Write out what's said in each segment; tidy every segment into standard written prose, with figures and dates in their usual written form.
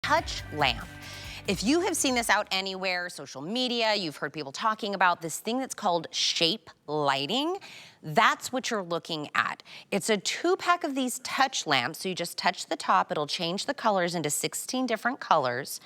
touch lamp. If you have seen this out anywhere, social media, you've heard people talking about this thing that's called shape lighting, that's what you're looking at. It's a 2-pack of these touch lamps, so you just touch the top, it'll change the colors into 16 different colors.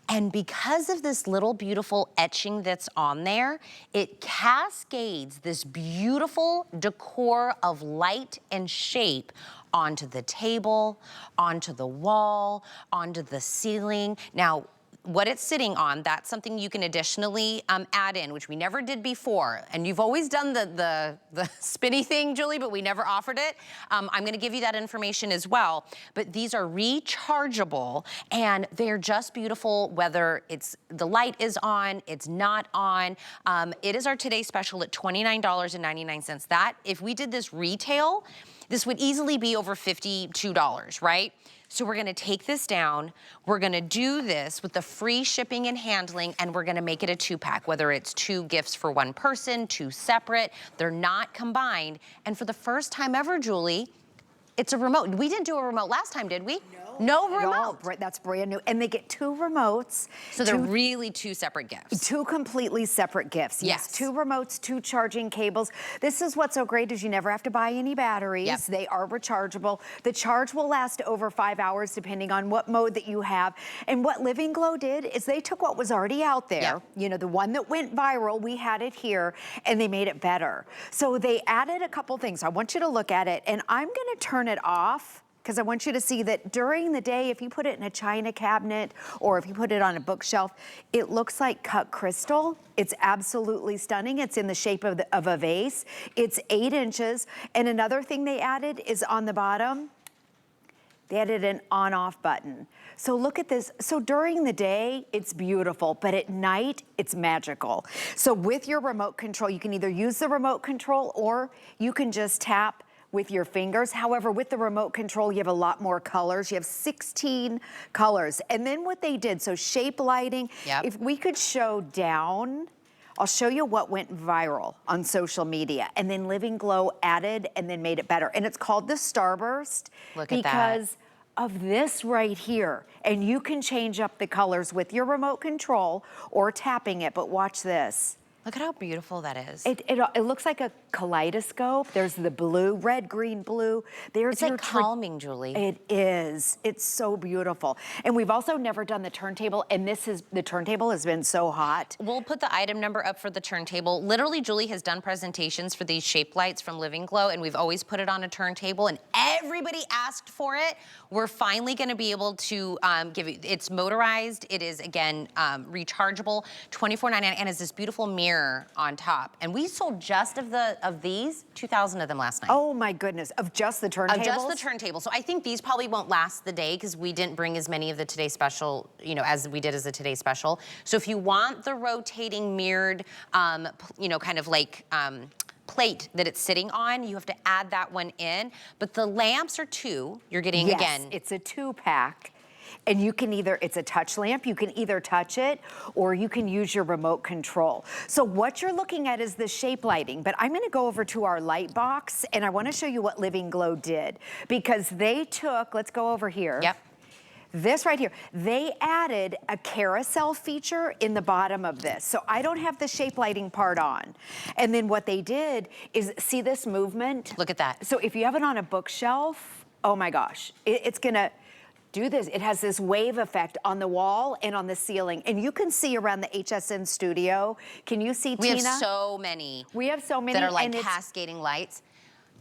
And because of this little beautiful etching that's on there, it cascades this beautiful decor of light and shape onto the table, onto the wall, onto the ceiling. Now, what it's sitting on, that's something you can additionally add in, which we never did before. And you've always done the spinny thing, Julie, but we never offered it. I'm gonna give you that information as well. But these are rechargeable, and they're just beautiful, whether the light is on, it's not on. It is our Today Special at $29.99. That, if we did this retail, this would easily be over $52, right? So we're gonna take this down, we're gonna do this with the free shipping and handling, and we're gonna make it a 2-pack, whether it's 2 gifts for 1 person, 2 separate, they're not combined. And for the first time ever, Julie, it's a remote. We didn't do a remote last time, did we? No remote. That's brand new. And they get 2 remotes. So they're really 2 separate gifts. 2 completely separate gifts. Yes. 2 remotes, 2 charging cables. This is what's so great is you never have to buy any batteries. Yep. They are rechargeable. The charge will last over 5 hours depending on what mode that you have. And what Living Glow did is they took what was already out there, yep, you know, the one that went viral, we had it here, and they made it better. So they added a couple things. I want you to look at it, and I'm gonna turn it off, because I want you to see that during the day, if you put it in a china cabinet or if you put it on a bookshelf, it looks like cut crystal. It's absolutely stunning. It's in the shape of a vase. It's 8 inches. And another thing they added is on the bottom, they added an on-off button. So look at this. So during the day, it's beautiful, but at night, it's magical. So with your remote control, you can either use the remote control or you can just tap with your fingers. However, with the remote control, you have a lot more colors. You have 16 colors. And then what they did, so shape lighting, yep, if we could show down, I'll show you what went viral on social media. And then Living Glow added and then made it better. And it's called the Starburst. Look at that. Because of this right here. And you can change up the colors with your remote control or tapping it, but watch this. Look at how beautiful that is. It looks like a kaleidoscope. There's the blue, red, green, blue. There's it's like calming, Julie. It is. It's so beautiful. And we've also never done the turntable, and the turntable has been so hot. We'll put the item number up for the turntable. Literally, Julie has done presentations for these shape lights from Living Glow, and we've always put it on a turntable, and everybody asked for it. We're finally gonna be able to give you, it's motorized. It is, again, rechargeable, $24.99, and it's this beautiful mirror on top. And we sold just of these, 2,000 of them last night. Oh my goodness, of just the turntables? Of just the turntable. So I think these probably won't last the day because we didn't bring as many of the Today Special, you know, as we did as a Today Special. So if you want the rotating mirrored, you know, kind of like, plate that it's sitting on, you have to add that one in. But the lamps are 2. You're getting, yes, again. It's a 2-pack. And you can either, it's a touch lamp, you can either touch it or you can use your remote control. So what you're looking at is the shape lighting, but I'm gonna go over to our light box and I wanna show you what Living Glow did. Because they took, let's go over here. Yep. This right here, they added a carousel feature in the bottom of this. So I don't have the shape lighting part on. And then what they did is, see this movement? Look at that. So if you have it on a bookshelf, oh my gosh, it's gonna do this. It has this wave effect on the wall and on the ceiling. And you can see around the HSN studio. Can you see, Tina? We have so many. We have so many. That are like cascading lights.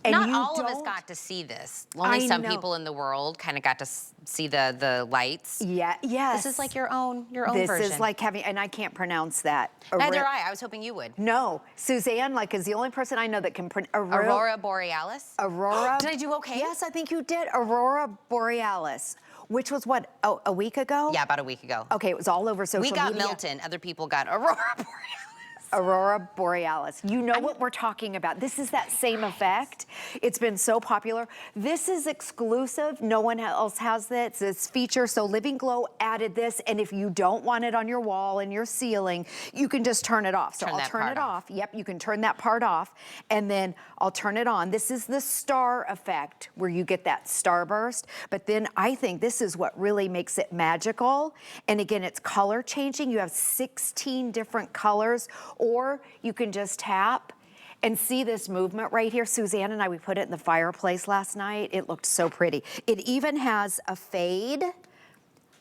And not all of us got to see this. Only some people in the world kind of got to see the lights. Yeah, yes. This is like your own version. This is like having, and I can't pronounce that. Neither I was hoping you would. No, Suzanne, like, is the only person I know that can pronounce. Aurora Borealis? Aurora. Did I do okay? Yes, I think you did. Aurora Borealis. Which was what, a week ago? Yeah, about a week ago. Okay, it was all over social media. We got Milton. Other people got Aurora Borealis. Aurora Borealis. You know what we're talking about. This is that same effect. It's been so popular. This is exclusive. No one else has this feature. So Living Glow added this, and if you don't want it on your wall and your ceiling, you can just turn it off. So I'll turn it off. Yep, you can turn that part off, and then I'll turn it on. This is the star effect where you get that starburst, but then I think this is what really makes it magical. And again, it's color changing. You have 16 different colors, or you can just tap and see this movement right here. Suzanne and I, we put it in the fireplace last night. It looked so pretty. It even has a fade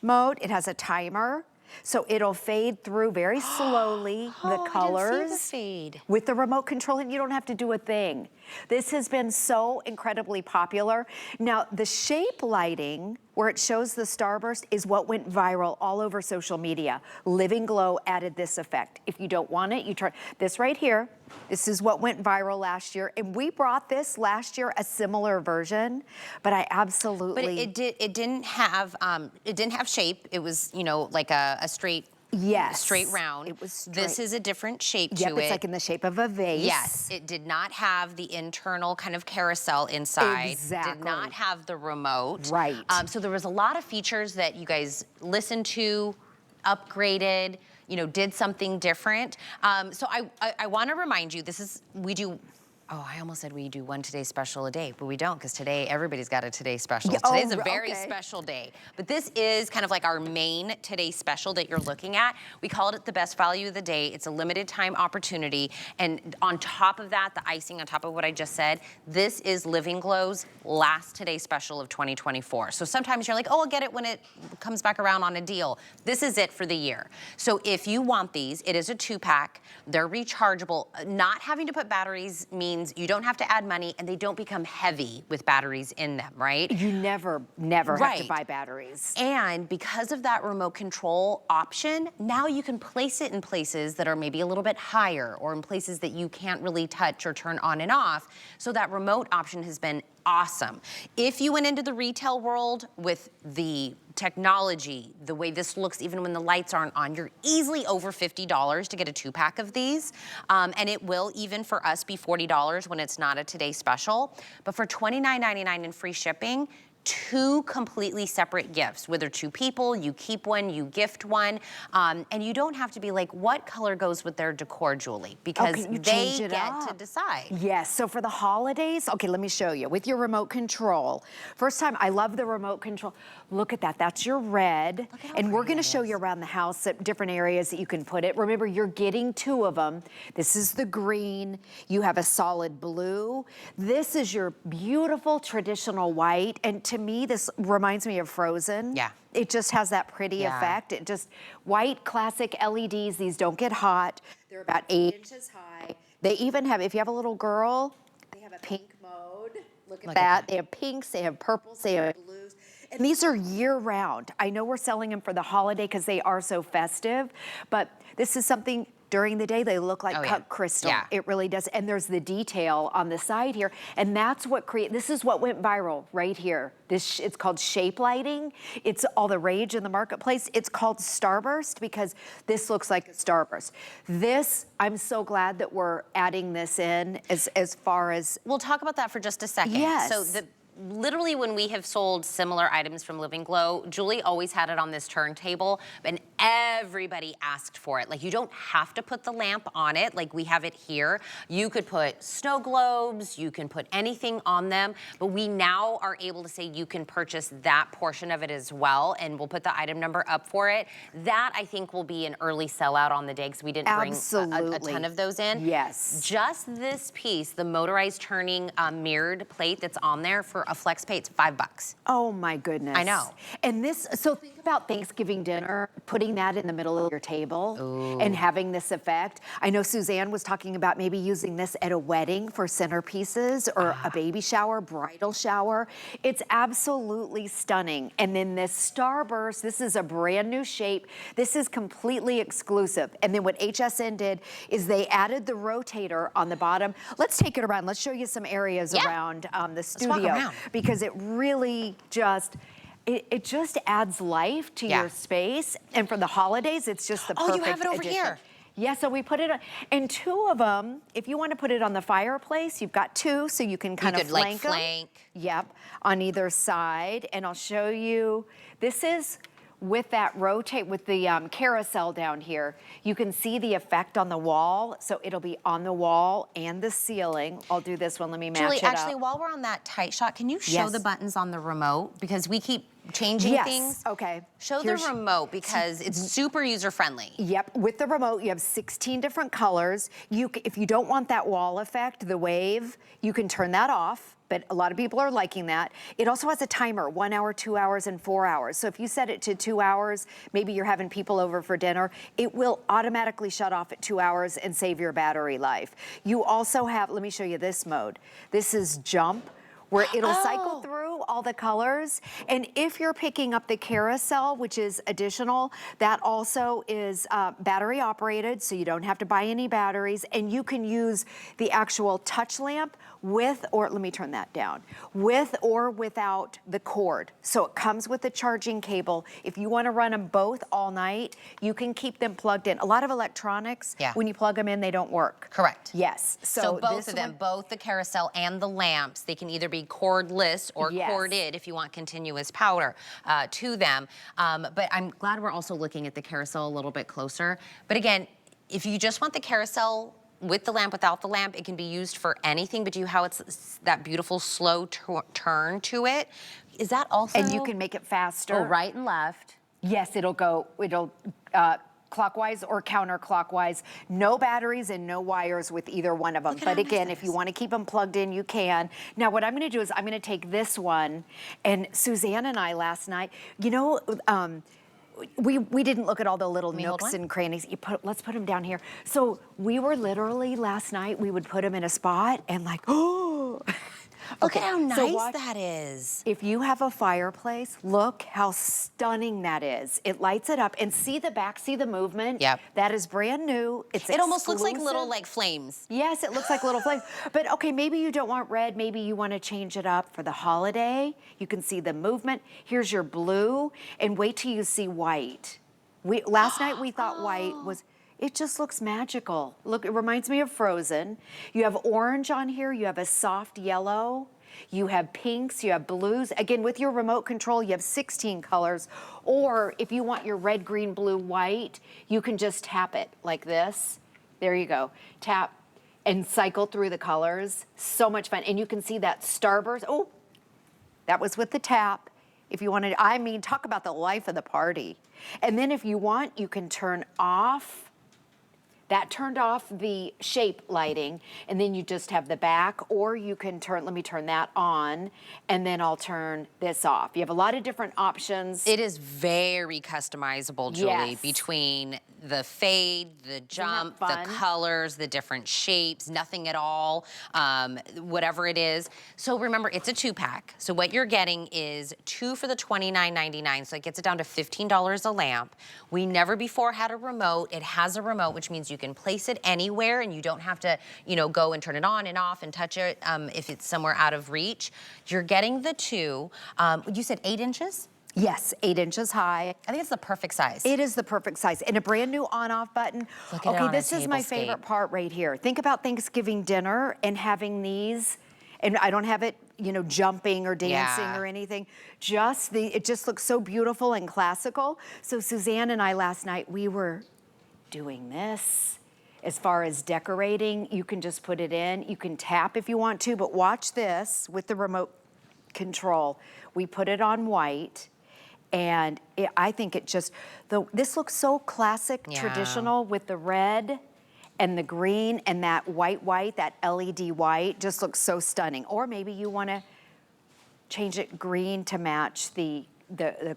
mode. It has a timer. So it'll fade through very slowly the colors I didn't see the fade. with the remote control, and you don't have to do a thing. This has been so incredibly popular. Now, the shape lighting, where it shows the starburst, is what went viral all over social media. Living Glow added this effect. If you don't want it, you turn this right here. This is what went viral last year, and we brought this last year, a similar version, but I absolutely. But it didn't have shape. It was, you know, like a straight. Yes. Straight round. It was straight. This is a different shape to it. It's like in the shape of a vase. Yes, it did not have the internal kind of carousel inside. Exactly. Did not have the remote. Right. So there was a lot of features that you guys listened to, upgraded, you know, did something different. So I want to remind you, we do. Oh, I almost said we do one Today Special a day, but we don't, because today everybody's got a Today Special. Yeah, Today's a very special day. But this is kind of like our main Today Special that you're looking at. We called it the best value of the day. It's a limited time opportunity. And on top of that, the icing on top of what I just said, this is Living Glow's last Today Special of 2024. So sometimes you're like, oh, I'll get it when it comes back around on a deal. This is it for the year. So if you want these, it is a 2-pack. They're rechargeable. Not having to put batteries means you don't have to add money, and they don't become heavy with batteries in them, right? You never have to buy batteries. And because of that remote control option, now you can place it in places that are maybe a little bit higher, or in places that you can't really touch or turn on and off. So that remote option has been awesome. If you went into the retail world with the technology, the way this looks, even when the lights aren't on, you're easily over $50 to get a 2-pack of these. And it will, even for us, be $40 when it's not a Today Special. But for $29.99 in free shipping, 2 completely separate gifts. Whether 2 people, you keep one, you gift one, and you don't have to be like, what color goes with their decor, Julie? Because they get to decide. Yes, so for the holidays, okay, let me show you. With your remote control, first time, I love the remote control. Look at that, that's your red. And we're gonna show you around the house at different areas that you can put it. Remember, you're getting 2 of them. This is the green, you have a solid blue. This is your beautiful traditional white, and to me, this reminds me of Frozen. Yeah. It just has that pretty effect. It just, white classic LEDs, these don't get hot. They're about 8 inches high. They even have, if you have a little girl, they have a pink mode. Look at that. They have pinks, they have purples, they have blues. And these are year round. I know we're selling them for the holiday because they are so festive, but this is something during the day, they look like cut crystal. Yeah. It really does. And there's the detail on the side here. And that's what this is what went viral right here. It's called shape lighting. It's all the rage in the marketplace. It's called Starburst because this looks like a starburst. This, I'm so glad that we're adding this in as far as. We'll talk about that for just a second. Yes. So literally when we have sold similar items from Living Glow, Julie always had it on this turntable, and everybody asked for it. Like, you don't have to put the lamp on it like we have it here. You could put snow globes, you can put anything on them, but we now are able to say you can purchase that portion of it as well, and we'll put the item number up for it. That, I think, will be an early sellout on the day because we didn't bring a ton of those in. Yes. Just this piece, the motorized turning mirrored plate that's on there, for a flex pay, it's $5. Oh my goodness. I know. And this, so think about Thanksgiving dinner, putting that in the middle of your table and having this effect. I know Suzanne was talking about maybe using this at a wedding for centerpieces or a baby shower, bridal shower. It's absolutely stunning. And then this Starburst, this is a brand new shape. This is completely exclusive. And then what HSN did is they added the rotator on the bottom. Let's take it around. Let's show you some areas around the studio. Because it really just, it just adds life to your space. And for the holidays, it's just the perfect Oh, you have it over addition. here. Yeah, so we put it on, and 2 of them, if you want to put it on the fireplace, you've got 2, so you can kind of flank them. Yep, on either side, and I'll show you, this is with that rotate, with the carousel down here, you can see the effect on the wall, so it'll be on the wall and the ceiling. I'll do this one, let me match Julie, it up. actually, while we're on that tight shot, can you show the buttons on the remote? Because we keep changing things. Okay. Show the remote because it's super user-friendly. Yep, with the remote, you have 16 different colors. If you don't want that wall effect, the wave, you can turn that off. But a lot of people are liking that. It also has a timer, 1 hour, 2 hours, and 4 hours. So if you set it to 2 hours, maybe you're having people over for dinner, it will automatically shut off at 2 hours and save your battery life. You also have, let me show you this mode. This is jump, where it'll cycle through all the colors. And if you're picking up the carousel, which is additional, that also is battery operated, so you don't have to buy any batteries, and you can use the actual touch lamp with, or let me turn that down, with or without the cord. So it comes with the charging cable. If you want to run them both all night, you can keep them plugged in. A lot of electronics, when you plug them in, they don't work. Correct. Yes. So both of them, both the carousel and the lamps, they can either be cordless or corded if you want continuous power to them. But I'm glad we're also looking at the carousel a little bit closer. But again, if you just want the carousel with the lamp, without the lamp, it can be used for anything, but how it's that beautiful slow turn to it. Is that also? And you can make it faster. Oh, right and left. Yes, it'll clockwise or counterclockwise. No batteries and no wires with either one of them. But again, if you want to keep them plugged in, you can. Now, what I'm going to do is I'm going to take this one, and Suzanne and I last night, you know, we didn't look at all the little nooks and crannies. Let's put them down here. So we were literally last night, we would put them in a spot and like, oh. Look at how nice that is. If you have a fireplace, look how stunning that is. It lights it up, and see the back, see the movement? Yep. That is brand new. It almost looks like little flames. Yes, it looks like little flames. But okay, maybe you don't want red, maybe you want to change it up for the holiday. You can see the movement. Here's your blue, and wait till you see white. Last night we thought white was, it just looks magical. Look, it reminds me of Frozen. You have orange on here, you have a soft yellow, you have pinks, you have blues. Again, with your remote control, you have 16 colors. Or if you want your red, green, blue, white, you can just tap it like this. There you go. Tap and cycle through the colors. So much fun. And you can see that Starburst. Oh, that was with the tap. If you wanted, I mean, talk about the life of the party. And then if you want, you can turn off. That turned off the shape lighting, and then you just have the back, or you can turn, let me turn that on, and then I'll turn this off. You have a lot of different options. It is very customizable, Julie, between the fade, the jump, the colors, the different shapes, nothing at all, whatever it is. So remember, it's a 2-pack. So what you're getting is 2 for the $29.99, so it gets it down to $15 a lamp. We never before had a remote. It has a remote, which means you can place it anywhere and you don't have to, go and turn it on and off and touch it if it's somewhere out of reach. You're getting the 2. You said 8 inches? Yes, 8 inches high. I think it's the perfect size. It is the perfect size. And a brand new on-off button. Look at it on this is my favorite part right here. Think about Thanksgiving dinner and having these, and I don't have it, jumping or dancing or anything. It just looks so beautiful and classical. So Suzanne and I last night, we were doing this. As far as decorating, you can just put it in. You can tap if you want to, but watch this with the remote control. We put it on white. And I think it just, this looks so classic, traditional with the red and the green and that white, that LED white, just looks so stunning. Or maybe you want to change it green to match the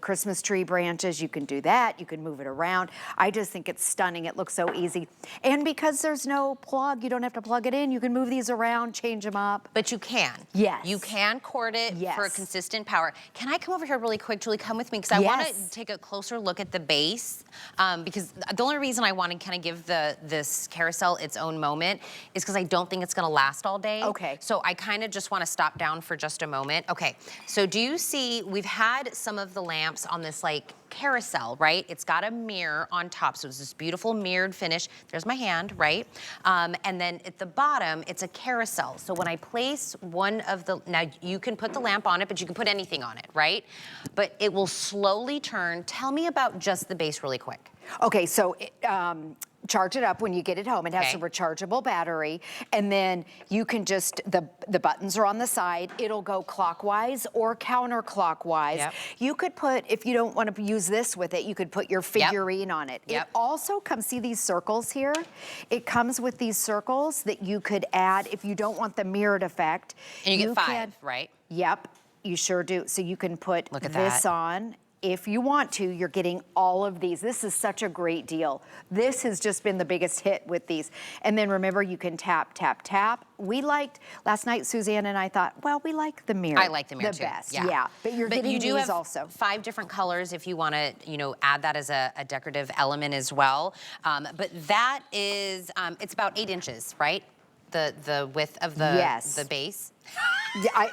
Christmas tree branches. You can do that. You can move it around. I just think it's stunning. It looks so easy. And because there's no plug, you don't have to plug it in. You can move these around, change them up. But you can. Yes. You can cord it for consistent power. Can I come over here really quick, Julie? Come with me, because I want to take a closer look at the base. Because the only reason I want to kind of give this carousel its own moment is because I don't think it's going to last all day. Okay. So I kind of just want to stop down for just a moment. Okay. So do you see, we've had some of the lamps on this like carousel, right? It's got a mirror on top, so it's this beautiful mirrored finish. There's my hand, right? And then at the bottom, it's a carousel. So when I place one of the, now you can put the lamp on it, but you can put anything on it, right? But it will slowly turn. Tell me about just the base really quick. Okay, so charge it up when you get it home. It has a rechargeable battery, and then you can just, the buttons are on the side. It'll go clockwise or counterclockwise. Yep. You could put, if you don't want to use this with it, you could put your figurine on it. Yep. It also comes, see these circles here? It comes with these circles that you could add if you don't want the mirrored effect. And you get 5, right? Yep, you sure do. So you can put Look at this that. on. If you want to, you're getting all of these. This is such a great deal. This has just been the biggest hit with these. And then remember, you can tap, tap, tap. We liked, last night, Suzanne and I thought, well, we like the mirror. I like the mirror the too. best, yeah. But you're getting you do these have also. 5 different colors if you want to, you know, add that as a decorative element as well. But that is, it's about 8 inches, right? The width of the base. Yeah,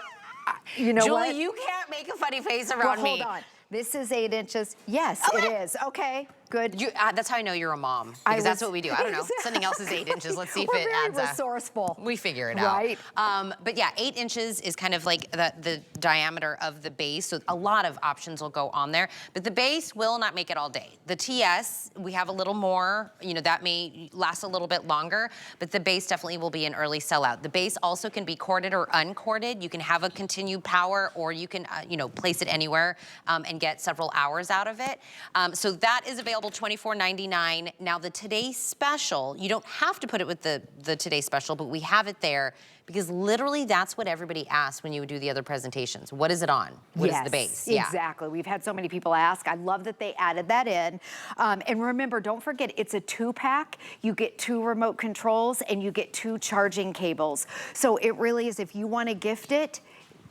you know Julie, what? you can't make a funny face Well, around me. hold on. This is 8 inches. Yes, it is. Okay, good. That's how I know you're a mom, because that's what we do. I don't know. Something else is 8 inches. Let's see if it adds We're up. resourceful. We figure it Right. out. But yeah, 8 inches is kind of like the diameter of the base. So a lot of options will go on there. But the base will not make it all day. The TS, we have a little more, you know, that may last a little bit longer, but the base definitely will be an early sellout. The base also can be corded or uncorded. You can have a continued power, or you can, you know, place it anywhere and get several hours out of it. So that is available $24.99. Now the Today Special, you don't have to put it with the Today Special, but we have it there because literally that's what everybody asks when you do the other presentations. What is it on? What is the base? Exactly. We've had so many people ask. I love that they added that in. And remember, don't forget, it's a 2-pack. You get 2 remote controls and you get 2 charging cables. So it really is, if you want to gift it,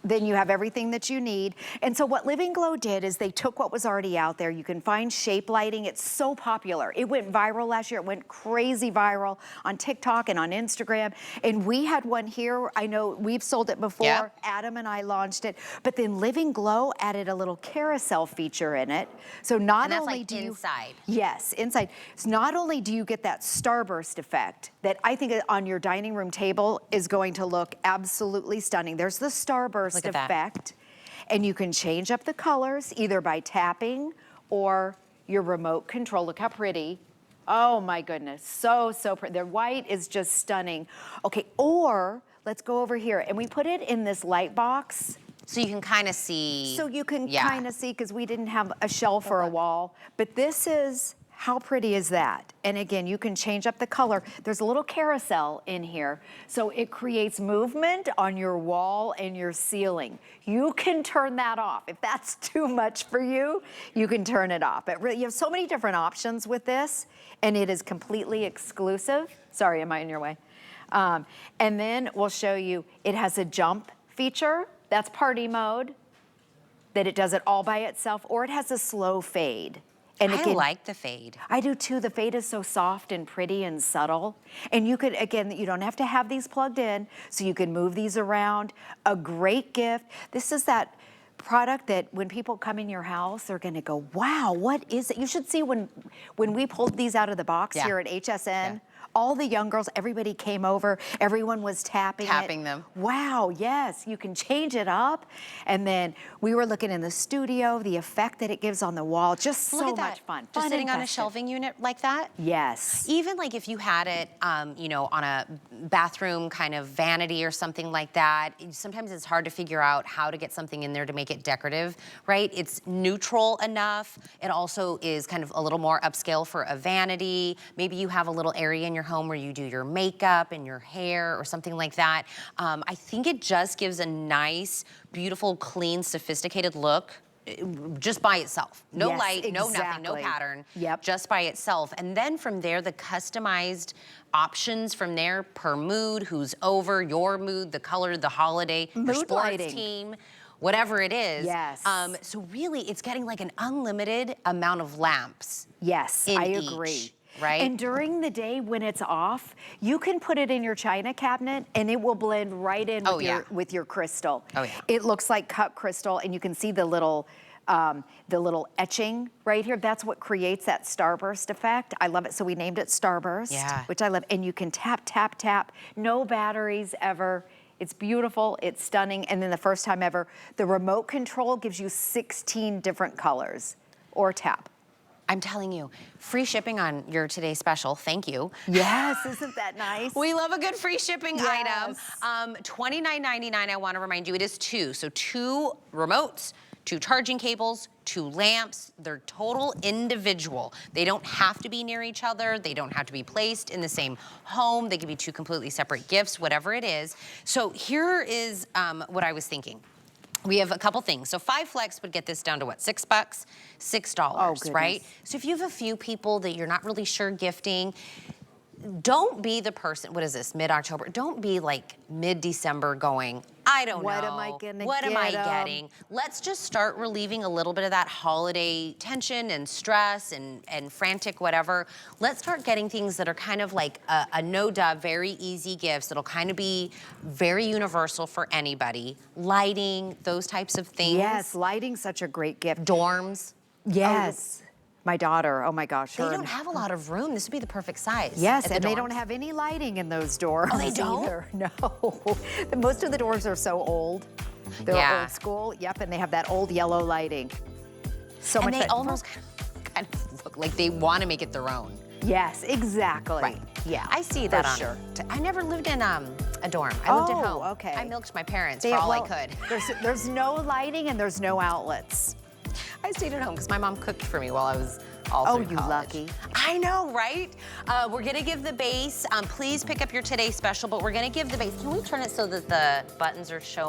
then you have everything that you need. And so what Living Glow did is they took what was already out there. You can find shape lighting. It's so popular. It went viral last year. It went crazy viral on TikTok and on Instagram. And we had one here. I know we've sold it before. Yep. Adam and I launched it. But then Living Glow added a little carousel feature in it. So not And that's only like do you... inside. Yes, inside. So not only do you get that starburst effect that I think on your dining room table is going to look absolutely stunning. There's the starburst effect, and you can change up the colors either by tapping or your remote control. Look how pretty. Oh my goodness, so pretty. The white is just stunning. Okay, or let's go over here, and we put it in this light box. So you can kind of see. So you can kind of see, because we didn't have a shelf or a wall, but this is, how pretty is that? And again, you can change up the color. There's a little carousel in here, so it creates movement on your wall and your ceiling. You can turn that off. If that's too much for you, you can turn it off. But really, you have so many different options with this, and it is completely exclusive. Sorry, am I in your way? And then we'll show you, it has a jump feature. That's party mode, that it does it all by itself, or it has a slow fade. And I like the fade. I do too. The fade is so soft and pretty and subtle. And you could, again, you don't have to have these plugged in, so you can move these around. A great gift. This is that product that when people come in your house, they're gonna go, wow, what is it? You should see when we pulled these out of the box here at HSN, all the young girls, everybody came over, everyone was tapping them. Wow, yes, you can change it up. And then we were looking in the studio, the effect that it gives on the wall, just so much fun. Just Fun sitting and on a festive. shelving unit like that? Yes. Even like if you had it, you know, on a bathroom kind of vanity or something like that, sometimes it's hard to figure out how to get something in there to make it decorative, right? It's neutral enough. It also is kind of a little more upscale for a vanity. Maybe you have a little area in your home where you do your makeup and your hair or something like that. I think it just gives a nice, beautiful, clean, sophisticated look just by itself. No light, no nothing, no pattern, just by itself. And then from there, the customized options from there per mood, who's over, your mood, the color, the holiday, your sports team, whatever it is. Yes. So really, it's getting like an unlimited amount of lamps. Yes, I agree. Right? And during the day when it's off, you can put it in your china cabinet and it will blend right in with, with your crystal. Oh yeah. It looks like cut crystal, and you can see the little the little etching right here, that's what creates that starburst effect. I love it, so we named it Starburst, which I love. And you can tap, tap, tap, no batteries ever. It's beautiful, it's stunning, and then the first time ever, the remote control gives you 16 different colors, or tap. I'm telling you, free shipping on your Today Special, thank you. Yes, isn't that nice? We love a good free shipping Yes. item. $29.99, I wanna remind you, it is two. So 2 remotes, 2 charging cables, 2 lamps. They're total individual. They don't have to be near each other. They don't have to be placed in the same home. They could be 2 completely separate gifts, whatever it is. So here is what I was thinking. We have a couple things. So 5 Flex would get this down to what, $6? $6, right? So if you have a few people that you're not really sure gifting, don't be the person, what is this, mid-October? Don't be like mid-December going, I don't know. What am I gonna What am I get 'em? getting? Let's just start relieving a little bit of that holiday tension and stress and frantic whatever. Let's start getting things that are kind of like a no-duh, very easy gifts that'll kind of be very universal for anybody. Lighting, those types of things. Yes, lighting's such a great gift. Dorms. Yes. My daughter, oh my gosh. They don't have a lot of room. This would be the perfect size. Yes, at and the they dorms. don't have any lighting in those dorms. Oh, they don't? Either. No. Most of the dorms are so old. They're old school. Yep, and they have that old yellow lighting. So much. And they almost kind of look like they want to make it their own. Yes, exactly. Right. Yeah. I see that for on sure. I never lived in a dorm. I lived at home. Okay. I milked my parents for all I could. There's no lighting and there's no outlets. I stayed at home because my mom cooked for me while I was all through you college. lucky. I know, right? We're gonna give the base. Please pick up your Today Special, but we're gonna give the base. Can we turn it so that the buttons are showing?